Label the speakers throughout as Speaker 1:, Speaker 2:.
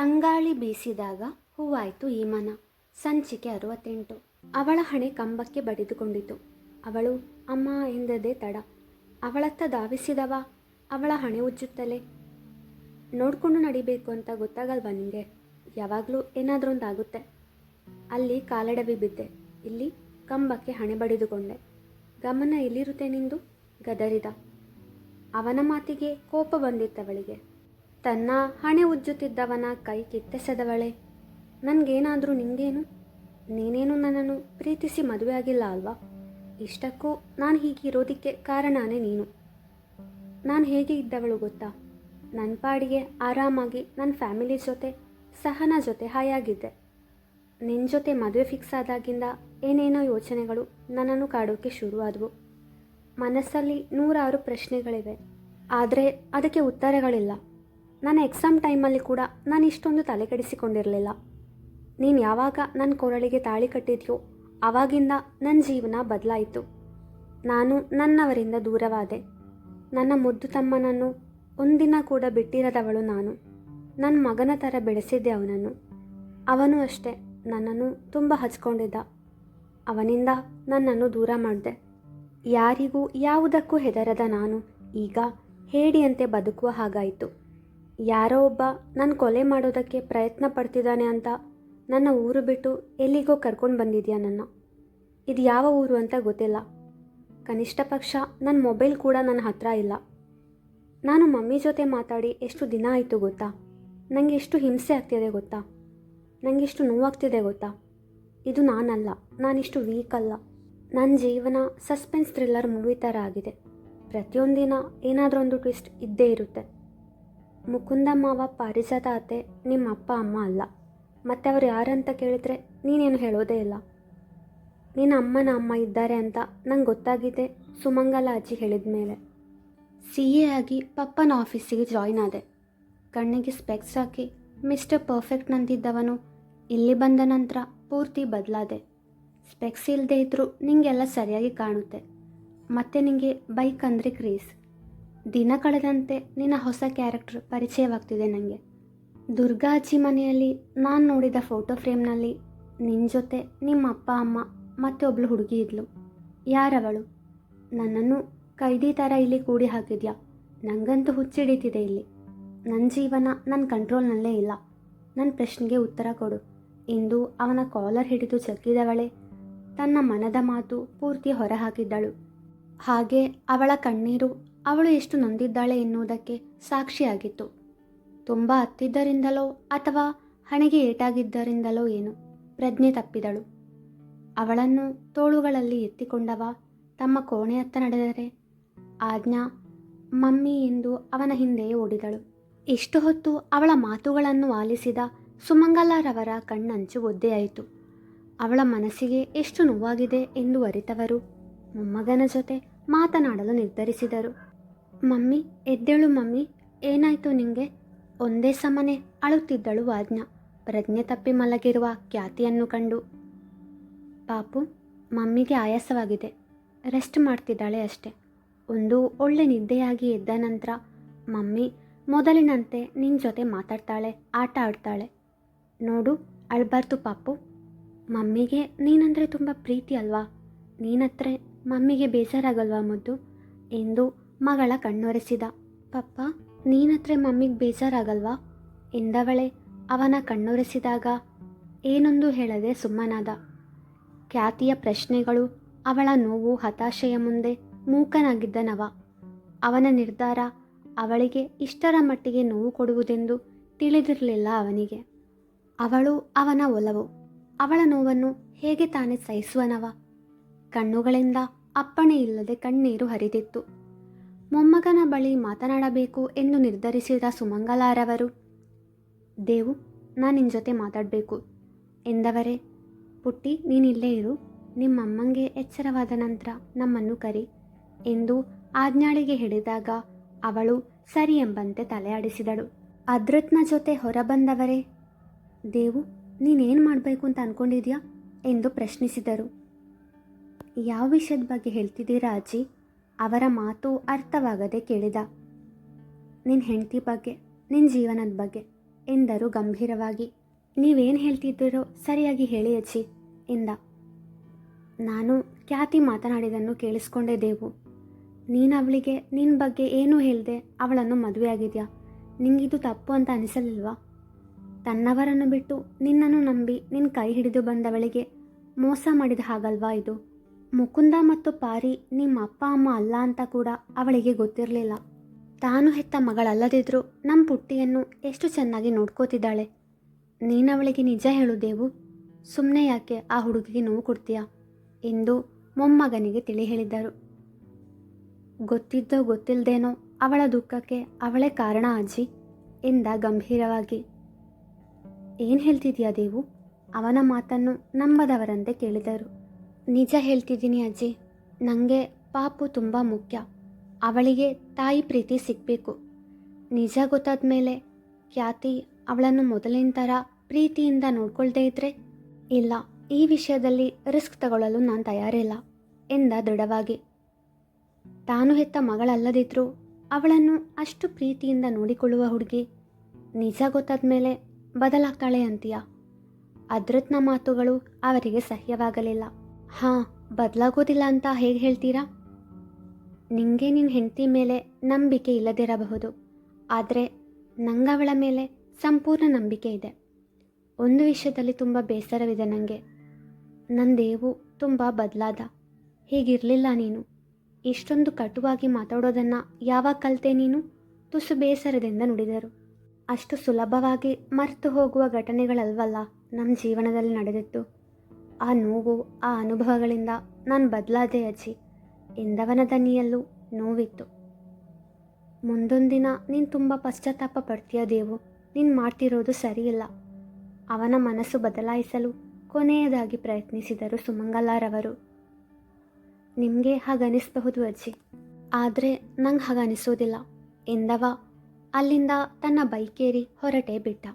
Speaker 1: ತಂಗಾಳಿ ಬೀಸಿದಾಗ ಹೂವಾಯಿತು ಈ ಮನ. ಸಂಚಿಕೆ 68. ಅವಳ ಹಣೆ ಕಂಬಕ್ಕೆ ಬಡಿದುಕೊಂಡಿತು. ಅವಳು ಅಮ್ಮ ಎಂದದೇ ತಡ. ಅವಳತ್ತ ಧಾವಿಸಿದವ ಅವಳ ಹಣೆ ಉಜ್ಜುತ್ತಲೇ. ನೋಡ್ಕೊಂಡು ನಡಿಬೇಕು ಅಂತ ಗೊತ್ತಾಗಲ್ವಾ ನಿಂಗೆ? ಯಾವಾಗಲೂ ಏನಾದ್ರೊಂದಾಗುತ್ತೆ. ಅಲ್ಲಿ ಕಾಲೆಡವಿ ಬಿದ್ದೆ, ಇಲ್ಲಿ ಕಂಬಕ್ಕೆ ಹಣೆ ಬಡಿದುಕೊಂಡೆ. ಗಮನ ಎಲ್ಲಿರುತ್ತೆ ನಿಂದು? ಗದರಿದ. ಅವನ ಮಾತಿಗೆ ಕೋಪ ಬಂದಿತ್ತವಳಿಗೆ. ತನ್ನ ಹಣೆ ಉಜ್ಜುತ್ತಿದ್ದವನ ಕೈ ಕಿತ್ತೆಸೆದವಳೆ. ನನಗೇನಾದರೂ ನಿಂಗೇನು? ನೀನೇನು ನನ್ನನ್ನು ಪ್ರೀತಿಸಿ ಮದುವೆ ಆಗಿಲ್ಲ ಅಲ್ವಾ? ಇಷ್ಟಕ್ಕೂ ನಾನು ಹೀಗಿರೋದಕ್ಕೆ ಕಾರಣನೇ ನೀನು. ನಾನು ಹೇಗೆ ಇದ್ದವಳು ಗೊತ್ತಾ? ನನ್ನ ಪಾಡಿಗೆ ಆರಾಮಾಗಿ ನನ್ನ ಫ್ಯಾಮಿಲಿ ಜೊತೆ, ಸಹನ ಜೊತೆ ಹಾಯಾಗಿದ್ದೆ. ನಿನ್ನ ಜೊತೆ ಮದುವೆ ಫಿಕ್ಸ್ ಆದಾಗಿಂದ ಏನೇನೋ ಯೋಚನೆಗಳು ನನ್ನನ್ನು ಕಾಡೋಕ್ಕೆ ಶುರುವಾದವು. ಮನಸ್ಸಲ್ಲಿ ನೂರಾರು ಪ್ರಶ್ನೆಗಳಿವೆ, ಆದರೆ ಅದಕ್ಕೆ ಉತ್ತರಗಳಿಲ್ಲ. ನನ್ನ ಎಕ್ಸಾಮ್ ಟೈಮಲ್ಲಿ ಕೂಡ ನಾನು ಇಷ್ಟೊಂದು ತಲೆ ಕೆಡಿಸಿಕೊಂಡಿರಲಿಲ್ಲ. ನೀನು ಯಾವಾಗ ನನ್ನ ಕೊರಳಿಗೆ ತಾಳಿ ಕಟ್ಟಿದ್ಯೋ ಆವಾಗಿಂದ ನನ್ನ ಜೀವನ ಬದಲಾಯಿತು. ನಾನು ನನ್ನವರಿಂದ ದೂರವಾದೆ. ನನ್ನ ಮುದ್ದು ತಮ್ಮನನ್ನು ಒಂದಿನ ಕೂಡ ಬಿಟ್ಟಿರದವಳು ನಾನು. ನನ್ನ ಮಗನ ಥರ ಬೆಳೆಸಿದ್ದೆ ಅವನನ್ನು. ಅವನು ಅಷ್ಟೇ ನನ್ನನ್ನು ತುಂಬ ಹಚ್ಕೊಂಡಿದ್ದ. ಅವನಿಂದ ನನ್ನನ್ನು ದೂರ ಮಾಡಿದೆ. ಯಾರಿಗೂ ಯಾವುದಕ್ಕೂ ಹೆದರದ ನಾನು ಈಗ ಹೇಡಿಯಂತೆ ಬದುಕುವ ಹಾಗಾಯಿತು. ಯಾರೋ ಒಬ್ಬ ನನ್ನ ಕೊಲೆ ಮಾಡೋದಕ್ಕೆ ಪ್ರಯತ್ನ ಪಡ್ತಿದ್ದಾನೆ ಅಂತ ನನ್ನ ಊರು ಬಿಟ್ಟು ಎಲ್ಲಿಗೋ ಕರ್ಕೊಂಡು ಬಂದಿದ್ಯಾ ನನ್ನ. ಇದು ಯಾವ ಊರು ಅಂತ ಗೊತ್ತಿಲ್ಲ. ಕನಿಷ್ಠ ಪಕ್ಷ ನನ್ನ ಮೊಬೈಲ್ ಕೂಡ ನನ್ನ ಹತ್ರ ಇಲ್ಲ. ನಾನು ಮಮ್ಮಿ ಜೊತೆ ಮಾತಾಡಿ ಎಷ್ಟು ದಿನ ಆಯಿತು ಗೊತ್ತಾ? ನನಗೆ ಎಷ್ಟು ಹಿಂಸೆ ಆಗ್ತಿದೆ ಗೊತ್ತಾ? ನನಗೆ ಎಷ್ಟು ನೋವಾಗ್ತಿದೆ ಗೊತ್ತಾ? ಇದು ನಾನಲ್ಲ, ನಾನಿಷ್ಟು ವೀಕ್ ಅಲ್ಲ. ನನ್ನ ಜೀವನ ಸಸ್ಪೆನ್ಸ್ ಥ್ರಿಲ್ಲರ್ ಮೂವಿ ಥರ ಆಗಿದೆ. ಪ್ರತಿಯೊಂದಿನ ಏನಾದರೂ ಟ್ವಿಸ್ಟ್ ಇದ್ದೇ ಇರುತ್ತೆ. ಮುಕುಂದ ಮಾವ, ಪಾರಿಜಾತ ಅತ್ತೆ ನಿಮ್ಮ ಅಪ್ಪ ಅಮ್ಮ ಅಲ್ಲ. ಮತ್ತು ಅವರು ಯಾರಂತ ಕೇಳಿದ್ರೆ ನೀನೇನು ಹೇಳೋದೇ ಇಲ್ಲ. ನಿನ್ನ ಅಮ್ಮನ ಅಮ್ಮ ಇದ್ದಾರೆ ಅಂತ ನಂಗೆ ಗೊತ್ತಾಗಿದೆ ಸುಮಂಗಲ ಅಜ್ಜಿ ಹೇಳಿದ ಮೇಲೆ. CA ಆಗಿ ಪಪ್ಪನ ಆಫೀಸಿಗೆ ಜಾಯ್ನ್ ಆದೆ. ಕಣ್ಣಿಗೆ ಸ್ಪೆಕ್ಸ್ ಹಾಕಿ ಮಿಸ್ಟರ್ ಪರ್ಫೆಕ್ಟ್ ನಂತಿದ್ದವನು ಇಲ್ಲಿ ಬಂದ ನಂತರ ಪೂರ್ತಿ ಬದಲಾದೆ. ಸ್ಪೆಕ್ಸ್ ಇಲ್ಲದೆ ಇದ್ದರೂ ನಿಂಗೆಲ್ಲ ಸರಿಯಾಗಿ ಕಾಣುತ್ತೆ. ಮತ್ತು ನಿಂಗೆ ಬೈಕ್ ಅಂದರೆ ಕ್ರೇಜ್. ದಿನ ಕಳೆದಂತೆ ನಿನ್ನ ಹೊಸ ಕ್ಯಾರೆಕ್ಟರ್ ಪರಿಚಯವಾಗ್ತಿದೆ ನನಗೆ. ದುರ್ಗಾ ಅಜ್ಜಿ ಮನೆಯಲ್ಲಿ ನಾನು ನೋಡಿದ ಫೋಟೋ ಫ್ರೇಮ್ನಲ್ಲಿ ನಿನ್ನ ಜೊತೆ ನಿಮ್ಮ ಅಪ್ಪ ಅಮ್ಮ ಮತ್ತು ಒಬ್ಬಳು ಹುಡುಗಿ ಇದ್ಲು. ಯಾರವಳು? ನನ್ನನ್ನು ಕೈದಿ ಥರ ಇಲ್ಲಿ ಕೂಡಿ ಹಾಕಿದ್ಯಾ? ನನಗಂತೂ ಹುಚ್ಚಿಡೀತಿದೆ ಇಲ್ಲಿ. ನನ್ನ ಜೀವನ ನನ್ನ ಕಂಟ್ರೋಲ್ನಲ್ಲೇ ಇಲ್ಲ. ನನ್ನ ಪ್ರಶ್ನೆಗೆ ಉತ್ತರ ಕೊಡು ಎಂದು ಅವನ ಕಾಲರ್ ಹಿಡಿದು ಜಗ್ಗಿದವಳೆ ತನ್ನ ಮನದ ಮಾತು ಪೂರ್ತಿ ಹೊರಹಾಕಿದ್ದಳು. ಹಾಗೆ ಅವಳ ಕಣ್ಣೀರು ಅವಳು ಎಷ್ಟು ನೊಂದಿದ್ದಾಳೆ ಎನ್ನುವುದಕ್ಕೆ ಸಾಕ್ಷಿಯಾಗಿತ್ತು. ತುಂಬ ಹತ್ತಿದ್ದರಿಂದಲೋ ಅಥವಾ ಹಣೆಗೆ ಏಟಾಗಿದ್ದರಿಂದಲೋ ಏನು ಪ್ರಜ್ಞೆ ತಪ್ಪಿದಳು. ಅವಳನ್ನು ತೋಳುಗಳಲ್ಲಿ ಎತ್ತಿಕೊಂಡವ ತಮ್ಮ ಕೋಣೆಯತ್ತ ನಡೆದರೆ ಆಜ್ಞಾ ಮಮ್ಮಿ ಎಂದು ಅವನ ಹಿಂದೆಯೇ ಓಡಿದಳು. ಇಷ್ಟು ಹೊತ್ತು ಅವಳ ಮಾತುಗಳನ್ನು ಆಲಿಸಿದ ಸುಮಂಗಲರವರ ಕಣ್ಣಂಚು ಒದ್ದೆಯಾಯಿತು. ಅವಳ ಮನಸ್ಸಿಗೆ ಎಷ್ಟು ನೋವಾಗಿದೆ ಎಂದು ಅರಿತವರು ಮೊಮ್ಮಗನ ಜೊತೆ ಮಾತನಾಡಲು ನಿರ್ಧರಿಸಿದರು. ಮಮ್ಮಿ, ಎದ್ದೇಳು ಮಮ್ಮಿ, ಏನಾಯಿತು ನಿಂಗೆ? ಒಂದೇ ಸಮನೆ ಅಳುತ್ತಿದ್ದಳು ಆಜ್ಞಾ ಪ್ರಜ್ಞೆ ತಪ್ಪಿ ಮಲಗಿರುವ ಖ್ಯಾತಿಯನ್ನು ಕಂಡು. ಪಾಪು, ಮಮ್ಮಿಗೆ ಆಯಾಸವಾಗಿದೆ, ರೆಸ್ಟ್ ಮಾಡ್ತಿದ್ದಾಳೆ ಅಷ್ಟೆ. ಒಂದು ಒಳ್ಳೆ ನಿದ್ದೆಯಾಗಿ ಎದ್ದ ನಂತರ ಮಮ್ಮಿ ಮೊದಲಿನಂತೆ ನಿನ್ನ ಜೊತೆ ಮಾತಾಡ್ತಾಳೆ, ಆಟ ಆಡ್ತಾಳೆ. ನೋಡು, ಅಳ್ಬಾರ್ದು ಪಾಪು. ಮಮ್ಮಿಗೆ ನೀನಂದರೆ ತುಂಬ ಪ್ರೀತಿ ಅಲ್ವಾ? ನೀನತ್ರ ಮಮ್ಮಿಗೆ ಬೇಜಾರಾಗಲ್ವಾ ಮುದ್ದು ಎಂದು ಮಗಳ ಕಣ್ಣೊರೆಸಿದ. ಪಪ್ಪ, ನೀನತ್ರ ಮಮ್ಮಿಗೆ ಬೇಜಾರಾಗಲ್ವಾ ಎಂದವಳೆ ಅವನ ಕಣ್ಣೊರೆಸಿದಾಗ ಏನೊಂದು ಹೇಳದೆ ಸುಮ್ಮನಾದ. ಖ್ಯಾತಿಯ ಪ್ರಶ್ನೆಗಳು, ಅವಳ ನೋವು, ಹತಾಶೆಯ ಮುಂದೆ ಮೂಕನಾಗಿದ್ದನವ. ಅವನ ನಿರ್ಧಾರ ಅವಳಿಗೆ ಇಷ್ಟರ ಮಟ್ಟಿಗೆ ನೋವು ಕೊಡುವುದೆಂದು ತಿಳಿದಿರಲಿಲ್ಲ ಅವನಿಗೆ. ಅವಳು ಅವನ ಒಲವು, ಅವಳ ನೋವನ್ನು ಹೇಗೆ ತಾನೇ ಸಹಿಸುವನವ? ಕಣ್ಣುಗಳಿಂದ ಅಪ್ಪಣೆ ಇಲ್ಲದೆ ಕಣ್ಣೀರು ಹರಿದಿತ್ತು. ಮೊಮ್ಮಗನ ಬಳಿ ಮಾತನಾಡಬೇಕು ಎಂದು ನಿರ್ಧರಿಸಿದ ಸುಮಂಗಲಾರವರು, ದೇವು, ನಾನು ನಿನ್ನ ಜೊತೆ ಮಾತಾಡಬೇಕು ಎಂದವರೇ. ಪುಟ್ಟಿ, ನೀನಿಲ್ಲೇ ಇರು, ನಿಮ್ಮಮ್ಮಂಗೆ ಎಚ್ಚರವಾದ ನಂತರ ನಮ್ಮನ್ನು ಕರಿ ಎಂದು ಆಜ್ಞಾಳಿಗೆ ಹೇಳಿದಾಗ ಅವಳು ಸರಿ ಎಂಬಂತೆ ತಲೆಯಾಡಿಸಿದಳು. ಅದ್ರತ್ನ ಜೊತೆ ಹೊರಬಂದವರೇ, ದೇವು, ನೀನೇನು ಮಾಡಬೇಕು ಅಂತ ಅಂದ್ಕೊಂಡಿದ್ಯಾ ಎಂದು ಪ್ರಶ್ನಿಸಿದರು. ಯಾವ ವಿಷಯದ ಬಗ್ಗೆ ಹೇಳ್ತಿದ್ದೀರಾ ಅಜ್ಜಿ? ಅವರ ಮಾತು ಅರ್ಥವಾಗದೆ ಕೇಳಿದ. ನಿನ್ನ ಹೆಂಡತಿ ಬಗ್ಗೆ, ನಿನ್ನ ಜೀವನದ ಬಗ್ಗೆ ಎಂದರು ಗಂಭೀರವಾಗಿ. ನೀವೇನು ಹೇಳ್ತಿದ್ದೀರೋ ಸರಿಯಾಗಿ ಹೇಳಿ ಅಜ್ಜಿ ಎಂದ. ನಾನು ಖ್ಯಾತಿ ಮಾತನಾಡಿದನ್ನು ಕೇಳಿಸ್ಕೊಂಡೆ ದೇವು. ನೀನು ಅವಳಿಗೆ ನಿನ್ನ ಬಗ್ಗೆ ಏನೂ ಹೇಳ್ದೆ ಅವಳನ್ನು ಮದುವೆಯಾಗಿದ್ಯಾ? ನಿಂಗಿದು ತಪ್ಪು ಅಂತ ಅನಿಸಲಿಲ್ವಾ? ತನ್ನವರನ್ನು ಬಿಟ್ಟು ನಿನ್ನನ್ನು ನಂಬಿ ನಿನ್ನ ಕೈ ಹಿಡಿದು ಬಂದವಳಿಗೆ ಮೋಸ ಮಾಡಿದ ಹಾಗಲ್ವಾ ಇದು? ಮುಕುಂದ ಮತ್ತು ಪಾರಿ ನಿಮ್ಮ ಅಪ್ಪ ಅಮ್ಮ ಅಲ್ಲ ಅಂತ ಕೂಡ ಅವಳಿಗೆ ಗೊತ್ತಿರಲಿಲ್ಲ. ತಾನು ಹೆತ್ತ ಮಗಳಲ್ಲದಿದ್ದರೂ ನಮ್ಮ ಪುಟ್ಟಿಯನ್ನು ಎಷ್ಟು ಚೆನ್ನಾಗಿ ನೋಡ್ಕೋತಿದ್ದಾಳೆ. ನೀನವಳಿಗೆ ನಿಜ ಹೇಳು ದೇವು, ಸುಮ್ಮನೆ ಯಾಕೆ ಆ ಹುಡುಗಿಗೆ ನೋವು ಕೊಡ್ತೀಯಾ ಎಂದು ಮೊಮ್ಮಗನಿಗೆ ತಿಳಿ ಹೇಳಿದ್ದರು. ಗೊತ್ತಿದ್ದೋ ಗೊತ್ತಿಲ್ಲದೇನೋ ಅವಳ ದುಃಖಕ್ಕೆ ಅವಳೇ ಕಾರಣ ಅಜ್ಜಿ ಎಂದ ಗಂಭೀರವಾಗಿ. ಏನು ಹೇಳ್ತಿದ್ಯಾ ದೇವು? ಅವನ ಮಾತನ್ನು ನಂಬದವರಂತೆ ಕೇಳಿದರು. ನಿಜ ಹೇಳ್ತಿದ್ದೀನಿ ಅಜ್ಜಿ, ನನಗೆ ಪಾಪು ತುಂಬ ಮುಖ್ಯ. ಅವಳಿಗೆ ತಾಯಿ ಪ್ರೀತಿ ಸಿಗಬೇಕು. ನಿಜ ಗೊತ್ತಾದ ಮೇಲೆ ಖ್ಯಾತಿ ಅವಳನ್ನು ಮೊದಲಿನ ಥರ ಪ್ರೀತಿಯಿಂದ ನೋಡ್ಕೊಳ್ದೇ ಇದ್ರೆ ಇಲ್ಲ, ಈ ವಿಷಯದಲ್ಲಿ ರಿಸ್ಕ್ ತಗೊಳ್ಳಲು ನಾನು ತಯಾರಿಲ್ಲ ಎಂದ ದೃಢವಾಗಿ. ತಾನು ಹೆತ್ತ ಮಗಳಲ್ಲದಿದ್ದರೂ ಅವಳನ್ನು ಅಷ್ಟು ಪ್ರೀತಿಯಿಂದ ನೋಡಿಕೊಳ್ಳುವ ಹುಡುಗಿ ನಿಜ ಗೊತ್ತಾದ ಮೇಲೆ ಬದಲಾಗ್ತಾಳೆ ಅಂತೀಯ? ಅದ್ರತ್ನ ಮಾತುಗಳು ಅವರಿಗೆ ಸಹ್ಯವಾಗಲಿಲ್ಲ. ಹಾಂ, ಬದಲಾಗೋದಿಲ್ಲ ಅಂತ ಹೇಗೆ ಹೇಳ್ತೀರಾ? ನಿಂಗೆ ನಿನ್ನ ಹೆಂಡತಿ ಮೇಲೆ ನಂಬಿಕೆ ಇಲ್ಲದಿರಬಹುದು, ಆದರೆ ನಂಗವಳ ಮೇಲೆ ಸಂಪೂರ್ಣ ನಂಬಿಕೆ ಇದೆ. ಒಂದು ವಿಷಯದಲ್ಲಿ ತುಂಬ ಬೇಸರವಿದೆ ನನಗೆ. ನನ್ನ ದೇವು ತುಂಬ ಬದಲಾದ. ಹೀಗಿರಲಿಲ್ಲ ನೀನು. ಇಷ್ಟೊಂದು ಕಟುವಾಗಿ ಮಾತಾಡೋದನ್ನು ಯಾವಾಗ ಕಲಿತೆ ನೀನು? ತುಸು ಬೇಸರದಿಂದ ನುಡಿದರು. ಅಷ್ಟು ಸುಲಭವಾಗಿ ಮರೆತು ಹೋಗುವ ಘಟನೆಗಳಲ್ವಲ್ಲ ನಮ್ಮ ಜೀವನದಲ್ಲಿ ನಡೆದಿತ್ತು. ಆ ನೋವು, ಆ ಅನುಭವಗಳಿಂದ ನಾನು ಬದಲಾದೆ ಅಜ್ಜಿ ಎಂದವನ ದನಿಯಲ್ಲೂ ನೋವಿತ್ತು. ಮುಂದೊಂದಿನ ನೀನು ತುಂಬ ಪಶ್ಚಾತ್ತಾಪ ಪಡ್ತೀಯ ದೇವು. ನೀನು ಮಾಡ್ತಿರೋದು ಸರಿಯಿಲ್ಲ. ಅವನ ಮನಸ್ಸು ಬದಲಾಯಿಸಲು ಕೊನೆಯದಾಗಿ ಪ್ರಯತ್ನಿಸಿದರು ಸುಮಂಗಲಾರವರು. ನಿಮಗೆ ಹಾಗನಿಸಬಹುದು ಅಜ್ಜಿ, ಆದರೆ ನಂಗೆ ಹಾಗನಿಸೋದಿಲ್ಲ ಎಂದವ ಅಲ್ಲಿಂದ ತನ್ನ ಬೈಕೇರಿ ಹೊರಟೇ ಬಿಟ್ಟ.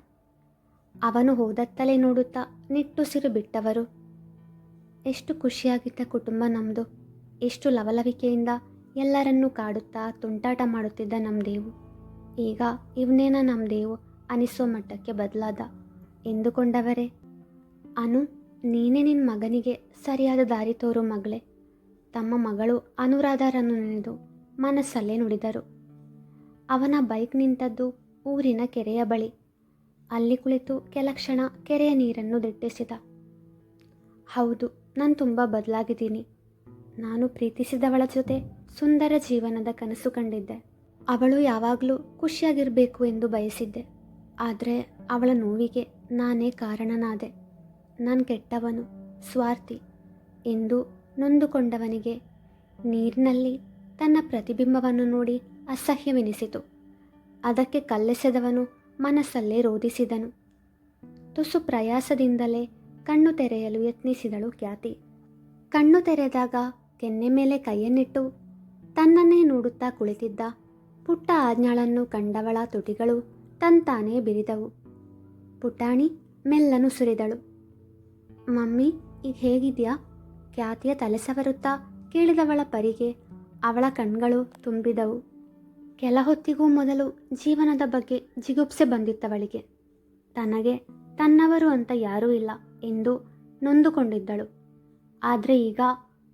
Speaker 1: ಅವನು ಹೋದತ್ತಲೇ ನೋಡುತ್ತಾ ನಿಟ್ಟುಸಿರು ಬಿಟ್ಟವರು. ಎಷ್ಟು ಖುಷಿಯಾಗಿದ್ದ ಕುಟುಂಬ ನಮ್ಮದು. ಎಷ್ಟು ಲವಲವಿಕೆಯಿಂದ ಎಲ್ಲರನ್ನೂ ಕಾಡುತ್ತಾ ತುಂಟಾಟ ಮಾಡುತ್ತಿದ್ದ ನಮ್ಮ ದೇವು ಈಗ ಇವನೇನ ನಮ್ಮ ದೇವು ಅನಿಸೋ ಮಟ್ಟಕ್ಕೆ ಬದಲಾದ ಎಂದುಕೊಂಡವರೇ. ಅನು, ನೀನೇ ನಿನ್ನ ಮಗನಿಗೆ ಸರಿಯಾದ ದಾರಿ ತೋರು ಮಗಳೇ. ತಮ್ಮ ಮಗಳು ಅನುರಾಧರನ್ನು ನೆನೆದು ಮನಸ್ಸಲ್ಲೇ ನುಡಿದರು. ಅವನ ಬೈಕ್ ನಿಂತದ್ದು ಊರಿನ ಕೆರೆಯ ಬಳಿ. ಅಲ್ಲಿ ಕುಳಿತು ಕೆಲ ಕ್ಷಣ ಕೆರೆಯ ನೀರನ್ನು ದಿಟ್ಟಿಸಿದ. ಹೌದು, ನಾನು ತುಂಬ ಬದಲಾಗಿದ್ದೀನಿ. ನಾನು ಪ್ರೀತಿಸಿದವಳ ಜೊತೆ ಸುಂದರ ಜೀವನದ ಕನಸು ಕಂಡಿದ್ದೆ. ಅವಳು ಯಾವಾಗಲೂ ಖುಷಿಯಾಗಿರಬೇಕು ಎಂದು ಬಯಸಿದ್ದೆ. ಆದರೆ ಅವಳ ನೋವಿಗೆ ನಾನೇ ಕಾರಣನಾದೆ. ನಾನು ಕೆಟ್ಟವನು, ಸ್ವಾರ್ಥಿ ಎಂದು ನೊಂದುಕೊಂಡವನಿಗೆ ನೀರಿನಲ್ಲಿ ತನ್ನ ಪ್ರತಿಬಿಂಬವನ್ನು ನೋಡಿ ಅಸಹ್ಯವೆನಿಸಿತು. ಅದಕ್ಕೆ ಕಲ್ಲೆಸೆದವನು ಮನಸ್ಸಲ್ಲೇ ರೋಧಿಸಿದನು. ತುಸು ಪ್ರಯಾಸದಿಂದಲೇ ಕಣ್ಣು ತೆರೆಯಲು ಯತ್ನಿಸಿದಳು ಖ್ಯಾತಿ. ಕಣ್ಣು ತೆರೆದಾಗ ಕೆನ್ನೆ ಮೇಲೆ ಕೈಯನ್ನಿಟ್ಟು ತನ್ನನ್ನೇ ನೋಡುತ್ತಾ ಕುಳಿತಿದ್ದ ಪುಟ್ಟ ಆಜ್ಞಾಳನ್ನು ಕಂಡವಳ ತುಟಿಗಳು ತಂತಾನೇ ಬಿರಿದವು. ಪುಟಾಣಿ ಮೆಲ್ಲನು ಸುರಿದಳು. ಮಮ್ಮಿ, ಈಗ ಹೇಗಿದೆಯಾ? ಖ್ಯಾತಿಯ ತಲೆ ಸವರುತ್ತಾ ಕೇಳಿದವಳ ಪರಿಗೆ ಅವಳ ಕಣ್ಗಳು ತುಂಬಿದವು. ಕೆಲ ಹೊತ್ತಿಗೂ ಮೊದಲು ಜೀವನದ ಬಗ್ಗೆ ಜಿಗುಪ್ಸೆ ಬಂದಿತ್ತವಳಿಗೆ. ತನಗೆ ತನ್ನವರು ಅಂತ ಯಾರೂ ಇಲ್ಲ ಎಂದು ನೊಂದುಕೊಂಡಿದ್ದಳು. ಆದರೆ ಈಗ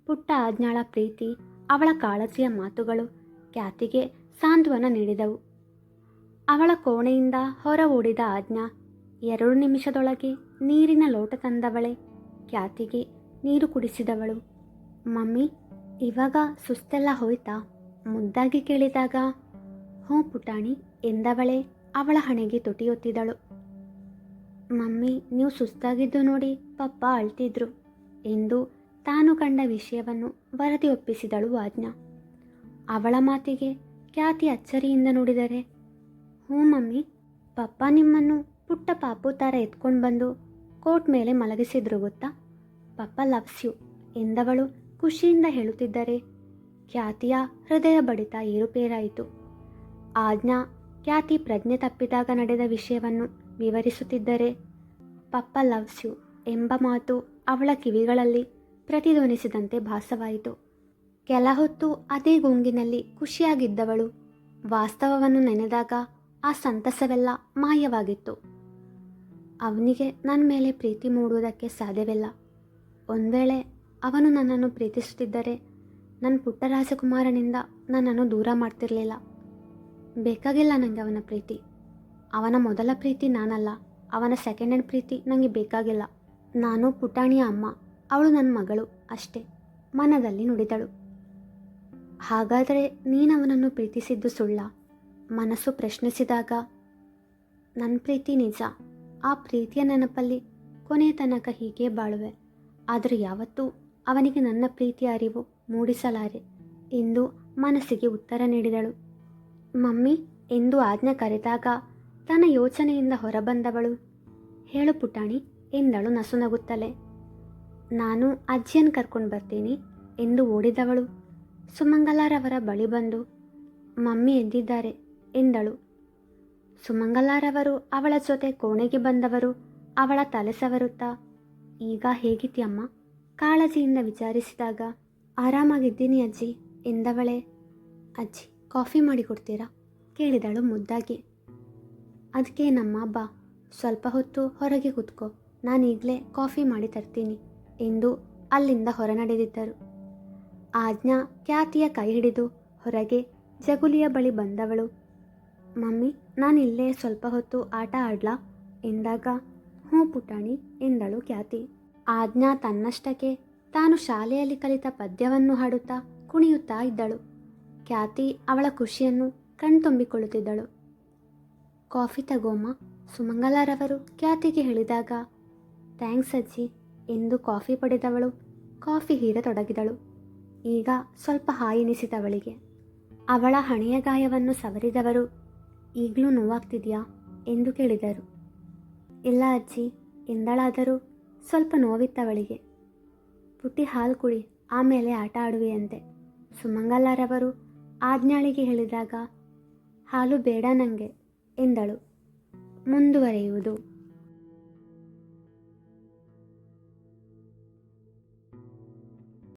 Speaker 1: ಪುಟ್ಟ ಆಜ್ಞಾಳ ಪ್ರೀತಿ, ಅವಳ ಕಾಳಜಿಯ ಮಾತುಗಳು ಖ್ಯಾತಿಗೆ ಸಾಂತ್ವನ ನೀಡಿದವು. ಅವಳ ಕೋಣೆಯಿಂದ ಹೊರ ಓಡಿದ ಆಜ್ಞಾ 2 ನಿಮಿಷದೊಳಗೆ ನೀರಿನ ಲೋಟ ತಂದವಳೆ. ಖ್ಯಾತಿಗೆ ನೀರು ಕುಡಿಸಿದವಳು. ಮಮ್ಮಿ, ಇವಾಗ ಸುಸ್ತೆಲ್ಲ ಹೋಯ್ತಾ? ಮುದ್ದಾಗಿ ಕೇಳಿದಾಗ ಹ್ಞೂ ಪುಟಾಣಿ ಎಂದವಳೆ ಅವಳ ಹಣೆಗೆ ತುಟಿಯೊತ್ತಿದಳು. ಮಮ್ಮಿ, ನೀವು ಸುಸ್ತಾಗಿದ್ದು ನೋಡಿ ಪಪ್ಪ ಅಳ್ತಿದ್ರು ಎಂದು ತಾನು ಕಂಡ ವಿಷಯವನ್ನು ವರದಿ ಒಪ್ಪಿಸಿದಳು ಆಜ್ಞಾ. ಅವಳ ಮಾತಿಗೆ ಖ್ಯಾತಿ ಅಚ್ಚರಿಯಿಂದ ನೋಡಿದರೆ, ಹ್ಞೂ ಮಮ್ಮಿ, ಪಪ್ಪ ನಿಮ್ಮನ್ನು ಪುಟ್ಟ ಪಾಪು ಥರ ಎತ್ಕೊಂಡು ಬಂದು ಕೋಟ್ ಮೇಲೆ ಮಲಗಿಸಿದ್ರು ಗೊತ್ತಾ? ಪಪ್ಪ ಲವ್ಸ್ ಯು ಎಂದವಳು ಖುಷಿಯಿಂದ ಹೇಳುತ್ತಿದ್ದರೆ ಖ್ಯಾತಿಯ ಹೃದಯ ಬಡಿತ ಏರುಪೇರಾಯಿತು. ಆಜ್ಞಾ ಖ್ಯಾತಿ ಪ್ರಜ್ಞೆ ತಪ್ಪಿದಾಗ ನಡೆದ ವಿಷಯವನ್ನು ವಿವರಿಸುತ್ತಿದ್ದರೆ ಪಪ್ಪ ಲವ್ಸ್ ಯು ಎಂಬ ಮಾತು ಅವಳ ಕಿವಿಗಳಲ್ಲಿ ಪ್ರತಿಧ್ವನಿಸಿದಂತೆ ಭಾಸವಾಯಿತು. ಕೆಲ ಹೊತ್ತು ಅದೇ ಗುಂಗಿನಲ್ಲಿ ಖುಷಿಯಾಗಿದ್ದವಳು ವಾಸ್ತವವನ್ನು ನೆನೆದಾಗ ಆ ಸಂತಸವೆಲ್ಲ ಮಾಯವಾಗಿತ್ತು. ಅವನಿಗೆ ನನ್ನ ಮೇಲೆ ಪ್ರೀತಿ ಮೂಡುವುದಕ್ಕೆ ಸಾಧ್ಯವಿಲ್ಲ. ಒಂದು ವೇಳೆ ಅವನು ನನ್ನನ್ನು ಪ್ರೀತಿಸುತ್ತಿದ್ದರೆ ನನ್ನ ಪುಟ್ಟ ರಾಜಕುಮಾರನಿಂದ ನನ್ನನ್ನು ದೂರ ಮಾಡ್ತಿರಲಿಲ್ಲ. ಬೇಕಾಗಿಲ್ಲ ನನಗೆ ಅವನ ಪ್ರೀತಿ. ಅವನ ಮೊದಲ ಪ್ರೀತಿ ನಾನಲ್ಲ, ಅವನ ಸೆಕೆಂಡ್ ಹ್ಯಾಂಡ್ ಪ್ರೀತಿ ನನಗೆ ಬೇಕಾಗಿಲ್ಲ. ನಾನು ಪುಟಾಣಿಯ ಅಮ್ಮ, ಅವಳು ನನ್ನ ಮಗಳು ಅಷ್ಟೇ, ಮನದಲ್ಲಿ ನುಡಿದಳು. ಹಾಗಾದರೆ ನೀನು ಅವನನ್ನು ಪ್ರೀತಿಸಿದ್ದು ಸುಳ್ಳ? ಮನಸ್ಸು ಪ್ರಶ್ನಿಸಿದಾಗ, ನನ್ನ ಪ್ರೀತಿ ನಿಜ. ಆ ಪ್ರೀತಿಯ ನೆನಪಲ್ಲಿ ಕೊನೆಯ ತನಕ ಹೀಗೆ ಬಾಳುವೆ. ಆದರೆ ಯಾವತ್ತೂ ಅವನಿಗೆ ನನ್ನ ಪ್ರೀತಿಯ ಅರಿವು ಮೂಡಿಸಲಾರೆ ಎಂದು ಮನಸ್ಸಿಗೆ ಉತ್ತರ ನೀಡಿದಳು. ಮಮ್ಮಿ ಎಂದು ಆಜ್ಞೆ ಕರೆದಾಗ ತನ್ನ ಯೋಚನೆಯಿಂದ ಹೊರಬಂದವಳು, ಹೇಳು ಪುಟಾಣಿ ಎಂದಳು ನಸುನಗುತ್ತಲೇ. ನಾನು ಅಜ್ಜಿಯನ್ನು ಕರ್ಕೊಂಡು ಬರ್ತೀನಿ ಎಂದು ಓಡಿದವಳು ಸುಮಂಗಲಾರವರ ಬಳಿ ಬಂದು, ಮಮ್ಮಿ ಎದ್ದಿದ್ದಾರೆ ಎಂದಳು. ಸುಮಂಗಲಾರವರು ಅವಳ ಜೊತೆ ಕೋಣೆಗೆ ಬಂದವರು ಅವಳ ತಲೆ ಸವರುತ್ತಾ, ಈಗ ಹೇಗಿದ್ಯಮ್ಮ ಕಾಳಜಿಯಿಂದ ವಿಚಾರಿಸಿದಾಗ, ಆರಾಮಾಗಿದ್ದೀನಿ ಅಜ್ಜಿ ಎಂದವಳೆ. ಅಜ್ಜಿ ಕಾಫಿ ಮಾಡಿಕೊಡ್ತೀರಾ ಕೇಳಿದಳು ಮುದ್ದಾಗಿ. ಅದಕ್ಕೇನಮ್ಮ, ಬಾ ಸ್ವಲ್ಪ ಹೊತ್ತು ಹೊರಗೆ ಕೂತ್ಕೋ, ನಾನೀಗಲೇ ಕಾಫಿ ಮಾಡಿ ತರ್ತೀನಿ ಎಂದು ಅಲ್ಲಿಂದ ಹೊರ ನಡೆದಿದ್ದರು. ಆಜ್ಞಾ ಖ್ಯಾತಿಯ ಕೈ ಹಿಡಿದು ಹೊರಗೆ ಜಗುಲಿಯ ಬಳಿ ಬಂದವಳು. ಮಮ್ಮಿ ನಾನಿಲ್ಲೇ ಸ್ವಲ್ಪ ಹೊತ್ತು ಆಟ ಆಡ್ಲಾ ಎಂದಾಗ, ಹ್ಞೂ ಪುಟಾಣಿ ಎಂದಳು ಖ್ಯಾತಿ. ಆಜ್ಞಾ ತನ್ನಷ್ಟಕ್ಕೆ ತಾನು ಶಾಲೆಯಲ್ಲಿ ಕಲಿತ ಪದ್ಯವನ್ನು ಹಾಡುತ್ತಾ ಕುಣಿಯುತ್ತಾ ಇದ್ದಳು. ಖ್ಯಾತಿ ಅವಳ ಖುಷಿಯನ್ನು ಕಣ್ತುಂಬಿಕೊಳ್ಳುತ್ತಿದ್ದಳು. ಕಾಫಿ ತಗೋಮ್ಮ ಸುಮಂಗಲಾರವರು ಖ್ಯಾತಿಗೆ ಹೇಳಿದಾಗ, ಥ್ಯಾಂಕ್ಸ್ ಅಜ್ಜಿ ಎಂದು ಕಾಫಿ ಪಡೆದವಳು ಕಾಫಿ ಹೀರತೊಡಗಿದಳು. ಈಗ ಸ್ವಲ್ಪ ಹಾಯೆನಿಸಿದವಳಿಗೆ. ಅವಳ ಹಣೆಯ ಗಾಯವನ್ನು ಸವರಿದವರು, ಈಗಲೂ ನೋವಾಗ್ತಿದೆಯಾ ಎಂದು ಕೇಳಿದರು. ಇಲ್ಲ ಅಜ್ಜಿ ಎಂದಳಾದರೂ ಸ್ವಲ್ಪ ನೋವಿತ್ತವಳಿಗೆ. ಪುಟ್ಟಿ ಹಾಲು ಕುಡಿ, ಆಮೇಲೆ ಆಟ ಆಡುವೆಯಂತೆ ಸುಮಂಗಲಾರವರು ಆಜ್ಞಾಳಿಗೆ ಹೇಳಿದಾಗ, ಹಾಲು ಬೇಡ ನನಗೆ ಎಂದಳು. ಮುಂದುವರೆಯುವುದು.